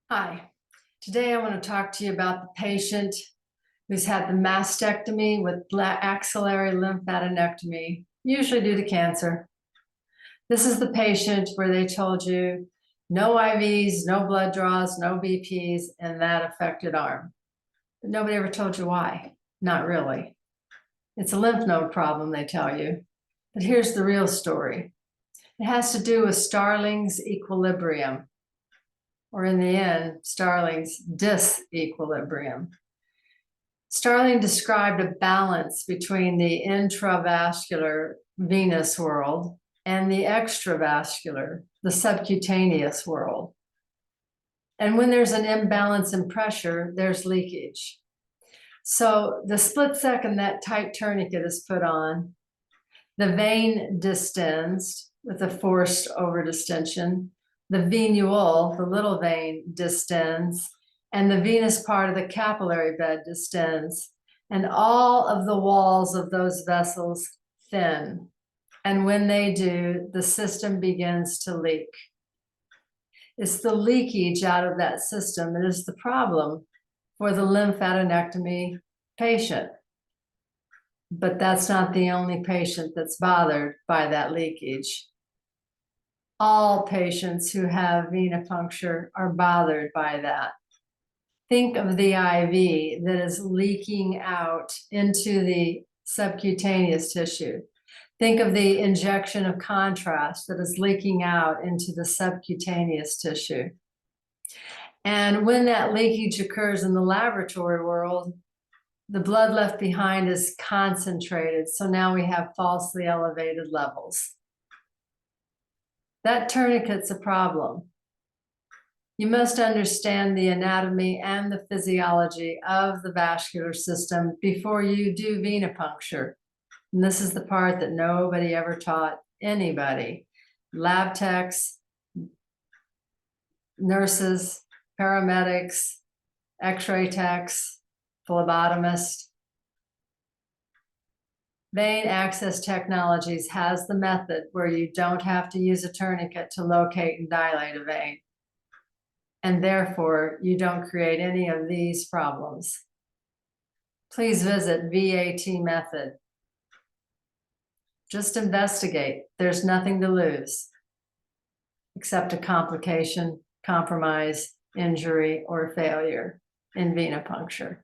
Hi, today I want to talk to you about the patient who's had the mastectomy with axillary lymphadenectomy, usually due to cancer. This is the patient where they told you no IVs, no blood draws, no BPs in that affected arm. But nobody ever told you why. Not really. It's a lymph node problem, they tell you. But here's the real story. It has to do with Starling's equilibrium, or in the end, Starling's disequilibrium. Starling described a balance between the intravascular venous world and the extravascular, the subcutaneous world. And when there's an imbalance in pressure, there's leakage. So the split second that tight tourniquet is put on, the vein distends with a forced overdistension. The venule, the little vein, distends, and the venous part of the capillary bed distends, and all of the walls of those vessels thin. And when they do, the system begins to leak. It's the leakage out of that system that is the problem for the lymphadenectomy patient. But that's not the only patient that's bothered by that leakage. All patients who have venipuncture are bothered by that. Think of the IV that is leaking out into the subcutaneous tissue. Think of the injection of contrast that is leaking out into the subcutaneous tissue. And when that leakage occurs in the laboratory world, the blood left behind is concentrated. So now we have falsely elevated levels. That tourniquet's a problem. You must understand the anatomy and the physiology of the vascular system before you do venipuncture. And this is the part that nobody ever taught anybody. Lab techs, nurses, paramedics, x-ray techs, phlebotomist. Vein Access Technologies has the method where you don't have to use a tourniquet to locate and dilate a vein. And therefore, you don't create any of these problems. Please visit VAT Method. Just investigate. There's nothing to lose except a complication, compromise, injury, or failure in venipuncture.